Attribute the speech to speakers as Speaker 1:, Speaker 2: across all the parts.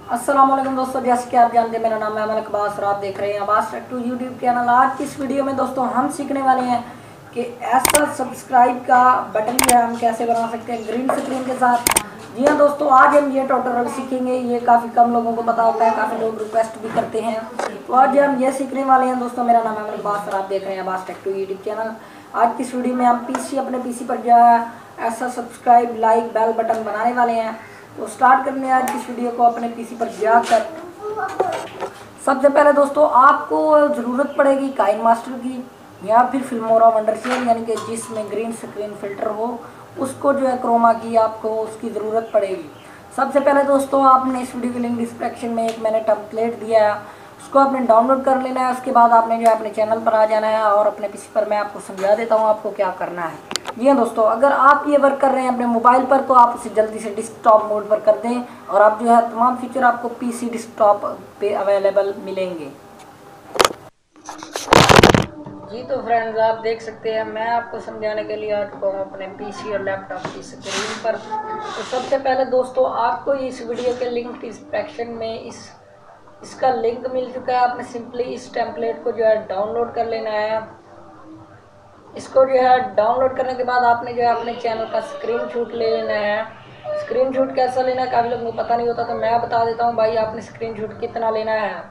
Speaker 1: अस्सलाम वालेकुम दोस्तों, जैसे कि आप जानते हैं मेरा नाम है अमल अब्बास और आप देख रहे हैं Abbas tech two YouTube channel. आज की इस वीडियो में दोस्तों हम सीखने वाले हैं कि ऐसा सब्सक्राइब का बटन जो है हम कैसे बना सकते हैं ग्रीन स्क्रीन के साथ। जी हाँ दोस्तों, आज हम ये ट्यूटोरियल सीखेंगे। ये काफ़ी कम लोगों को पता होता है, काफ़ी लोग रिक्वेस्ट भी करते हैं, तो आज हम ये सीखने वाले हैं दोस्तों। मेरा नाम है अमल अब्बास और आप देख रहे हैं Abbas tech two YouTube channel. आज की इस वीडियो में हम अपने पीसी पर जो है ऐसा सब्सक्राइब लाइक बेल बटन बनाने वाले हैं। तो स्टार्ट करने आज की इस वीडियो को अपने पीसी पर जाकर सबसे पहले दोस्तों आपको ज़रूरत पड़ेगी काइन मास्टर की या फिर फिल्मोरा वंडरशेयर, यानी कि जिसमें ग्रीन स्क्रीन फिल्टर हो, उसको जो है क्रोमा की आपको उसकी ज़रूरत पड़ेगी। सबसे पहले दोस्तों आपने इस वीडियो के लिंक डिस्क्रिप्शन में एक मैंने टेम्पलेट दिया है, उसको आपने डाउनलोड कर लेना है। उसके बाद आपने जो है अपने चैनल पर आ जाना है और अपने पीसी पर मैं आपको समझा देता हूँ आपको क्या करना है। जी हाँ दोस्तों, अगर आप ये वर्क कर रहे हैं अपने मोबाइल पर तो आप उसे जल्दी से डेस्कटॉप मोड पर कर दें और आप जो है तमाम फीचर आपको पीसी डेस्कटॉप पे अवेलेबल मिलेंगे। जी तो फ्रेंड्स, आप देख सकते हैं मैं आपको समझाने के लिए आ चुका हूँ अपने पीसी और लैपटॉप की स्क्रीन पर। तो सबसे पहले दोस्तों आपको इस वीडियो के लिंक डिस्क्रिप्शन में इसका लिंक मिल चुका है। आपने सिंपली इस टेम्पलेट को जो है डाउनलोड कर लेना है। इसको जो है डाउनलोड करने के बाद आपने जो है अपने चैनल का स्क्रीनशॉट ले लेना है। स्क्रीनशॉट कैसा लेना है काफ़ी लोगों को पता नहीं होता, तो मैं बता देता हूँ भाई आपने स्क्रीनशॉट कितना लेना है।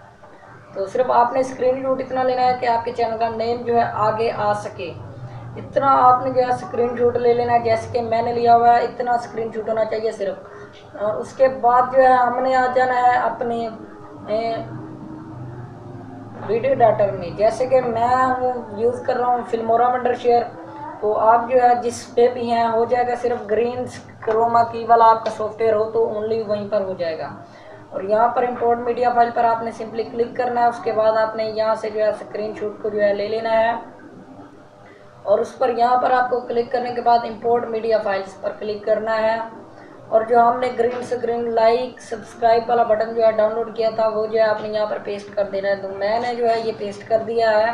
Speaker 1: तो सिर्फ आपने स्क्रीनशॉट इतना लेना है कि आपके चैनल का नेम जो है आगे आ सके, इतना आपने जो है स्क्रीनशॉट ले लेना है। जैसे कि मैंने लिया हुआ है इतना स्क्रीनशॉट होना चाहिए सिर्फ। और उसके बाद जो है हमने आ जाना है अपने वीडियो डाटर में। जैसे कि मैं यूज़ कर रहा हूँ फिल्मोरा वंडरशेयर, तो आप जो है जिस पे भी हैं हो जाएगा, सिर्फ ग्रीन क्रोमा की वाला आपका सॉफ्टवेयर हो तो ओनली वहीं पर हो जाएगा। और यहाँ पर इंपोर्ट मीडिया फाइल पर आपने सिंपली क्लिक करना है। उसके बाद आपने यहाँ से जो है स्क्रीनशॉट को जो है ले लेना है और उस पर यहाँ पर आपको क्लिक करने के बाद इंपोर्ट मीडिया फाइल्स पर क्लिक करना है। और जो हमने ग्रीन स्क्रीन लाइक सब्सक्राइब वाला बटन जो है डाउनलोड किया था वो जो है आपने यहाँ पर पेस्ट कर देना है। तो मैंने जो है ये पेस्ट कर दिया है।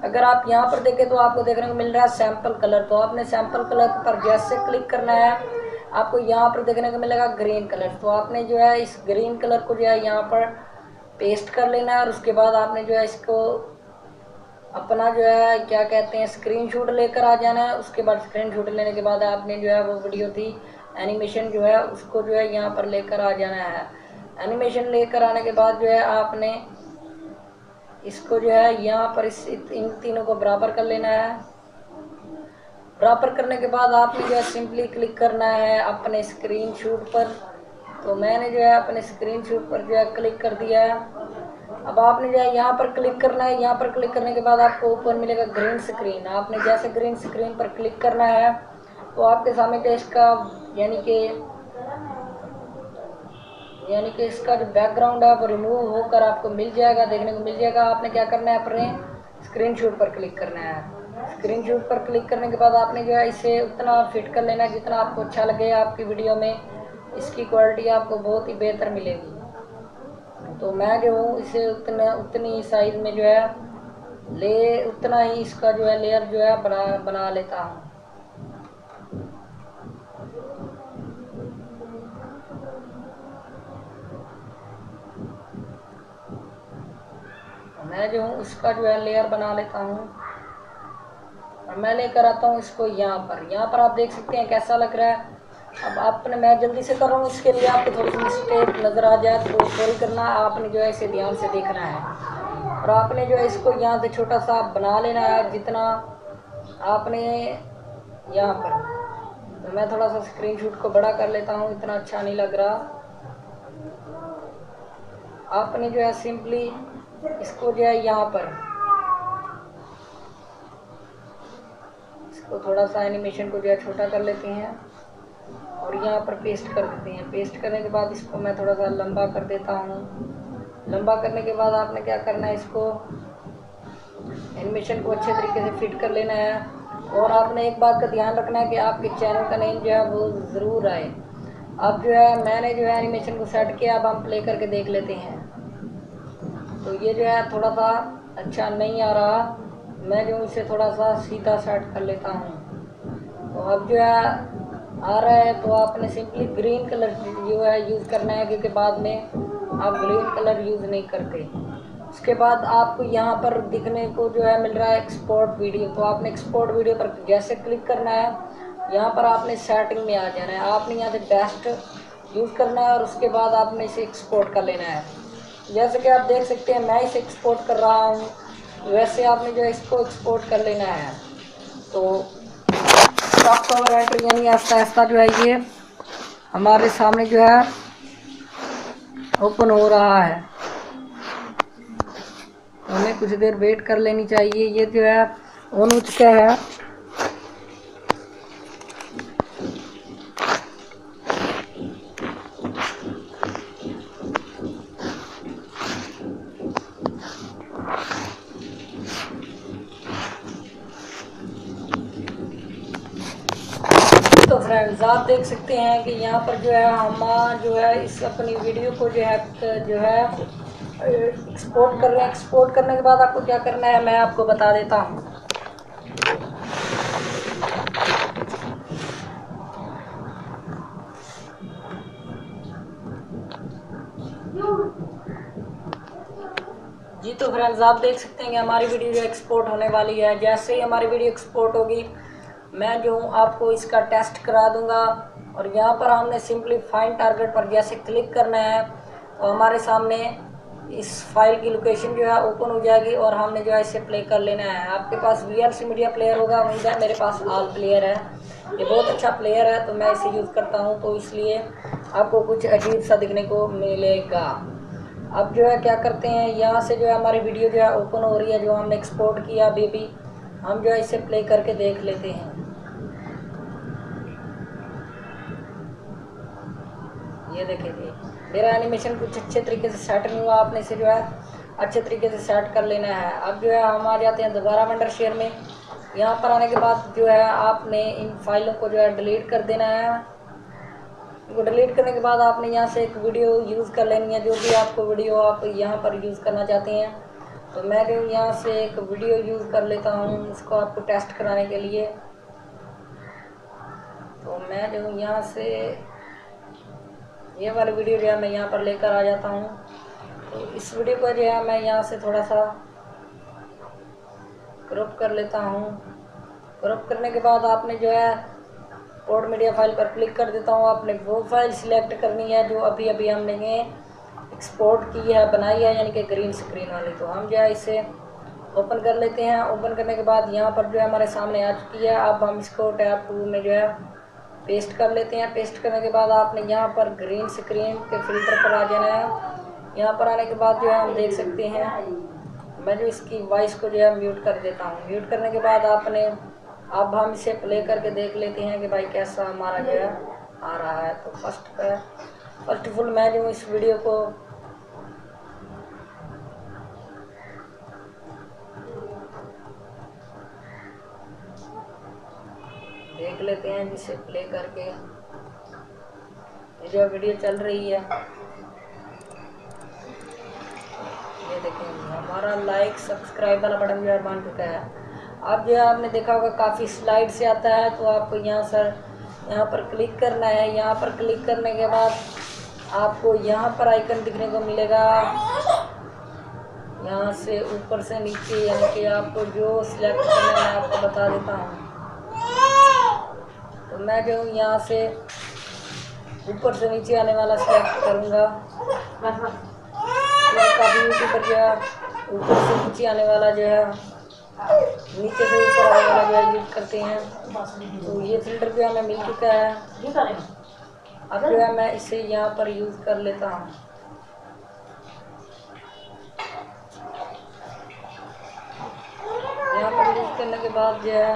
Speaker 1: अगर आप यहाँ पर देखें तो आपको देखने को मिल रहा है सैम्पल कलर, तो आपने सैम्पल कलर पर जैसे क्लिक करना है आपको यहाँ पर देखने को मिलेगा ग्रीन कलर। तो आपने जो है इस ग्रीन कलर को जो है यहाँ पर पेस्ट कर लेना है और उसके बाद आपने जो है इसको अपना जो है क्या कहते हैं स्क्रीनशॉट लेकर आ जाना है। उसके बाद स्क्रीनशॉट लेने के बाद आपने जो है वो वीडियो थी एनिमेशन जो है उसको जो है यहाँ पर लेकर आ जाना है। एनिमेशन लेकर आने के बाद जो है आपने इसको जो है यहाँ पर इन तीनों को बराबर कर लेना है। बराबर करने के बाद आपने जो है सिंपली क्लिक करना है अपने स्क्रीनशॉट पर। तो मैंने जो है अपने स्क्रीनशॉट पर जो है क्लिक कर दिया है। अब आपने जो है यहाँ पर क्लिक करना है। यहाँ पर क्लिक करने के बाद आपको ऊपर मिलेगा ग्रीन स्क्रीन। आपने जैसे ग्रीन स्क्रीन पर क्लिक करना है तो आपके सामने जो इसका यानी कि इसका जो बैकग्राउंड है वो रिमूव होकर आपको मिल जाएगा, देखने को मिल जाएगा। आपने क्या करना है अपने स्क्रीनशॉट पर क्लिक करना है। स्क्रीनशॉट पर क्लिक करने के बाद आपने जो है इसे उतना फिट कर लेना है जितना आपको अच्छा लगे आपकी वीडियो में। इसकी क्वालिटी आपको बहुत ही बेहतर मिलेगी। तो मैं जो हूँ इसे उतनी साइज में जो है उतना ही इसका जो है लेयर जो है बना लेता हूँ। मैं जो हूँ इसका जो है लेयर बना लेता हूँ और मैं लेकर आता हूँ इसको यहाँ पर आप देख सकते हैं कैसा लग रहा है। अब आपने मैं जल्दी से कर रहा हूँ, इसके लिए आपको थोड़ी सी मिस्टेक नज़र आ जाए तो सॉरी करना। आपने जो है इसे ध्यान से देखना है और आपने जो है इसको यहाँ से छोटा सा बना लेना है जितना आपने यहाँ पर। तो मैं थोड़ा सा स्क्रीनशॉट को बड़ा कर लेता हूँ, इतना अच्छा नहीं लग रहा। आपने जो है सिंपली इसको जो है यहाँ पर इसको थोड़ा सा एनिमेशन को जो है छोटा कर लेते हैं और यहाँ पर पेस्ट कर देते हैं। पेस्ट करने के बाद इसको मैं थोड़ा सा लंबा कर देता हूँ। लंबा करने के बाद आपने क्या करना है, इसको एनिमेशन को अच्छे तरीके से फिट कर लेना है। और आपने एक बात का ध्यान रखना है कि आपके चैनल का नेम जो है वो ज़रूर आए। अब जो है मैंने जो है एनिमेशन को सेट किया, अब हम प्ले करके देख लेते हैं। तो ये जो है थोड़ा सा अच्छा नहीं आ रहा, मैं जो इसे थोड़ा सा सीधा सेट कर लेता हूँ। तो अब जो है आ रहा है, तो आपने सिंपली ग्रीन कलर जो है यूज़ करना है क्योंकि बाद में आप ग्रीन कलर यूज़ नहीं करते। उसके बाद आपको यहाँ पर दिखने को जो है मिल रहा है एक्सपोर्ट वीडियो। तो आपने एक्सपोर्ट वीडियो पर जैसे क्लिक करना है, यहाँ पर आपने सेटिंग में आ जाना है, आपने यहाँ से बेस्ट यूज़ करना है और उसके बाद आपने इसे एक्सपोर्ट कर लेना है। जैसे कि आप देख सकते हैं मैं इसे एक्सपोर्ट कर रहा हूँ, वैसे आपने जो है इसको एक्सपोर्ट कर लेना है। तो सॉफ्ट कवर एंट्री यानी आहिस्ता आहिस्ता जो है ये हमारे सामने जो है ओपन हो रहा है। तो हमें कुछ देर वेट कर लेनी चाहिए। ये जो है ऑन हो चुका है। तो फ्रेंड्स आप देख सकते हैं कि यहाँ पर जो है हम जो है इस अपनी वीडियो को जो है एक्सपोर्ट कर रहे हैं। एक्सपोर्ट करने के बाद आपको क्या करना है मैं आपको बता देता हूँ। जी तो फ्रेंड्स आप देख सकते हैं कि हमारी वीडियो जो एक्सपोर्ट होने वाली है। जैसे ही हमारी वीडियो एक्सपोर्ट होगी मैं जो हूँ आपको इसका टेस्ट करा दूंगा। और यहाँ पर हमने सिंपली फाइंड टारगेट पर जैसे क्लिक करना है तो हमारे सामने इस फाइल की लोकेशन जो है ओपन हो जाएगी और हमने जो है इसे प्ले कर लेना है। आपके पास VLC मीडिया प्लेयर होगा, उम्मीद है। मेरे पास ऑल प्लेयर है, ये बहुत अच्छा प्लेयर है तो मैं इसे यूज़ करता हूँ, तो इसलिए आपको कुछ अजीब सा दिखने को मिलेगा। अब जो है क्या करते हैं, यहाँ से जो है हमारी वीडियो जो है ओपन हो रही है जो हमने एक्सपोर्ट किया बेबी। हम जो है इसे प्ले करके देख लेते हैं। ये देखेंगे मेरा एनिमेशन कुछ अच्छे तरीके से सेट नहीं हुआ, आपने इसे जो है अच्छे तरीके से सेट कर लेना है। अब जो है हम आ जाते हैं दोबारा वंडरशेयर में। यहाँ पर आने के बाद जो है आपने इन फाइलों को जो है डिलीट कर देना है। वो डिलीट करने के बाद आपने यहाँ से एक वीडियो यूज़ कर लेनी है, जो भी आपको वीडियो आप यहाँ पर यूज़ करना चाहते हैं। तो मैं जो यहाँ से एक वीडियो यूज़ कर लेता हूँ इसको आपको टेस्ट कराने के लिए। तो मैं जो यहाँ से ये वाली वीडियो जो है मैं यहाँ पर लेकर आ जाता हूँ। तो इस वीडियो को जो है मैं यहाँ से थोड़ा सा क्रॉप कर लेता हूँ। क्रॉप करने के बाद आपने जो है पोर्ट मीडिया फाइल पर क्लिक कर देता हूँ। आपने वो फाइल सिलेक्ट करनी है जो अभी अभी हमने ये एक्सपोर्ट की है, बनाई है, यानी कि ग्रीन स्क्रीन वाली। तो हम जो है इसे ओपन कर लेते हैं। ओपन करने के बाद यहाँ पर जो है हमारे सामने आ चुकी है। अब हम इसको टैब 2 में जो है पेस्ट कर लेते हैं। पेस्ट करने के बाद आपने यहाँ पर ग्रीन स्क्रीन के फिल्टर पर आ जाना है। यहाँ पर आने के बाद जो है हम देख सकते हैं मैं जो इसकी वॉइस को जो है म्यूट कर देता हूँ। म्यूट करने के बाद आपने अब हम इसे प्ले करके देख लेते हैं कि भाई कैसा हमारा जो है आ रहा है। तो फर्स्ट ऑफ ऑल मैं जो इस वीडियो को देख लेते हैं जिसे प्ले करके। ये जो वीडियो चल रही है ये देखें हमारा लाइक सब्सक्राइब वाला बटन जो है बन चुका है। अब जो है आपने देखा होगा काफ़ी स्लाइड से आता है, तो आपको यहाँ पर क्लिक करना है। यहाँ पर क्लिक करने के बाद आपको यहाँ पर आइकन दिखने को मिलेगा, यहाँ से ऊपर से नीचे, यानी कि आपको जो सिलेक्ट करना है मैं आपको बता देता हूँ। तो मैं जो यहाँ से ऊपर से नीचे आने वाला सिलेक्ट करूँगा। काफ़ी यूट्यूबर जो है ऊपर से नीचे आने वाला जो है, नीचे से ऊपर आने वाला जो है यूज करते हैं। तो ये फिल्टर जो है हमें मिल चुका है। अब जो है मैं इसे यहाँ पर यूज़ कर लेता हूँ। यहाँ पर यूज़ करने के बाद जो है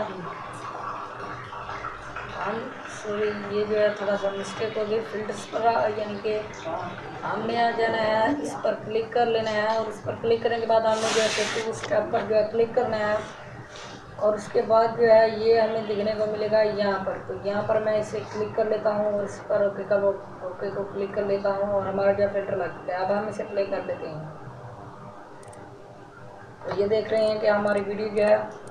Speaker 1: ये जो है थोड़ा सा मिस्टेक हो गई फिल्टर्स पर, यानी कि हमने आ जाना है, इस पर क्लिक कर लेना है और इस पर क्लिक करने के बाद हमने जो है 2 स्टेप पर जो है क्लिक करना है और उसके बाद जो है ये हमें दिखने को मिलेगा यहाँ पर। तो यहाँ पर मैं इसे क्लिक कर लेता हूँ और इस पर ओके को क्लिक कर लेता हूँ और हमारा जो फिल्टर लग चुका है। अब हम इसे प्ले कर लेते हैं। तो ये देख रहे हैं कि हमारी वीडियो जो है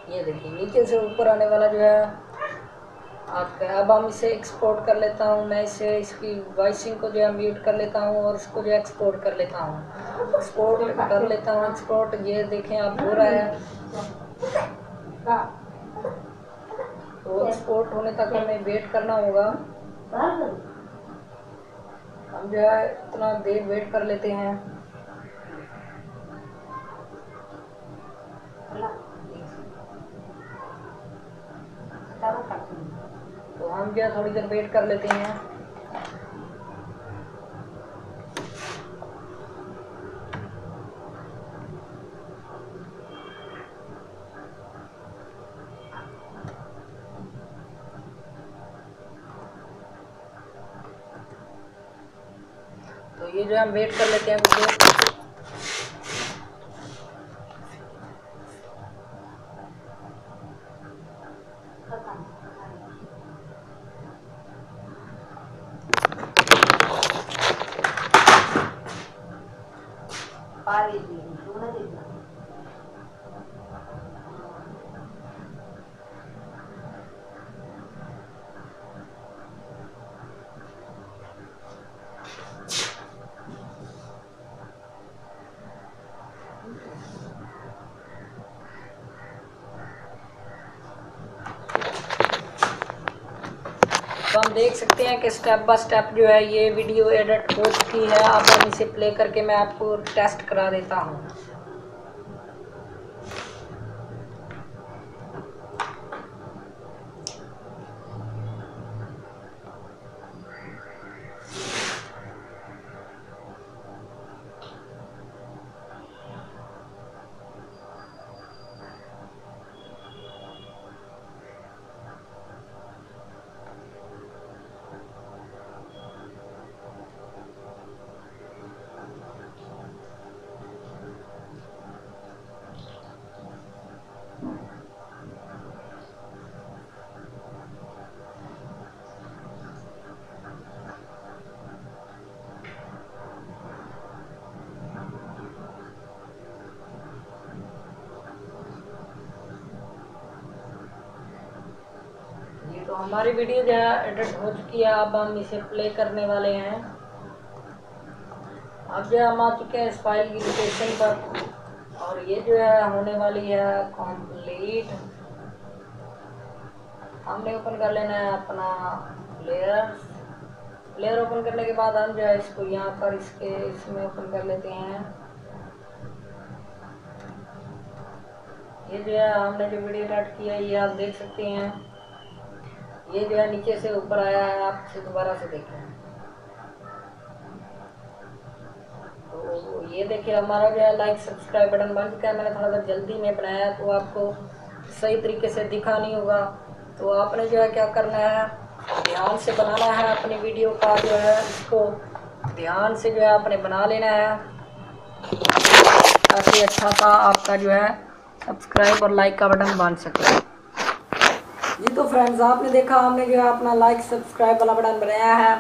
Speaker 1: ये देखिए नीचे से ऊपर आने वाला जो है अब हम इसे एक्सपोर्ट कर लेता हूँ। मैं इसे इसकी वॉइसिंग को जो है म्यूट कर लेता हूँ और इसको जो है एक्सपोर्ट कर लेता हूँ। एक्सपोर्ट कर लेता हूँ, एक्सपोर्ट ये देखें अब हो रहा है। तो एक्सपोर्ट होने तक हमें वेट करना होगा। हम जो है इतना देर वेट कर लेते हैं। तो हम जो है थोड़ी देर वेट कर लेते हैं। तो ये जो हम वेट कर लेते हैं कुछ देर। तो हम देख सकते हैं कि स्टेप बाय स्टेप जो है ये वीडियो एडिट हो चुकी है। अब हम इसे प्ले करके मैं आपको टेस्ट करा देता हूँ। तो हमारी वीडियो जो है एडिट हो चुकी है। अब हम इसे प्ले करने वाले हैं। अब जो हम आ चुके हैं इस फाइल की लोकेशन पर और ये जो है होने वाली है कंप्लीट। हमने ओपन कर लेना है अपना प्लेयर ओपन करने के बाद हम जो है इसको यहाँ पर इसमें ओपन कर लेते हैं। ये जो है हमने जो वीडियो एडिट किया है ये आप देख सकते हैं। ये जो है नीचे से ऊपर आया है, आप इसे दोबारा से देखें। तो ये देखिए हमारा जो है लाइक सब्सक्राइब बटन बन चुका है। मैंने थोड़ा सा जल्दी में बनाया तो आपको सही तरीके से दिखा नहीं होगा। तो आपने जो है क्या करना है, ध्यान से बनाना है अपनी वीडियो का जो है इसको ध्यान से जो है आपने बना लेना है ताकि अच्छा सा आपका जो है सब्सक्राइब और लाइक का बटन बन सके। जी तो फ्रेंड्स आपने देखा हमने जो है अपना लाइक सब्सक्राइब वाला बटन बनाया है।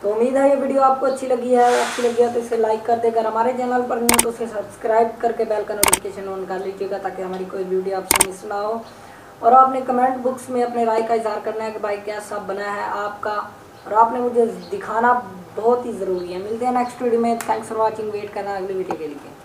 Speaker 1: तो उम्मीद है ये वीडियो आपको अच्छी लगी है तो इसे लाइक कर देकर हमारे चैनल पर नहीं तो उसे सब्सक्राइब करके बेल का नोटिफिकेशन ऑन कर लीजिएगा ताकि हमारी कोई वीडियो आपसे मिस ना हो। और आपने कमेंट बॉक्स में अपने राय का इजहार करना है कि भाई कैसा बना है आपका, और आपने मुझे दिखाना बहुत ही ज़रूरी है। मिलते हैं नेक्स्ट वीडियो में। Thanks for watching. वेट करना अगली वीडियो के लिए।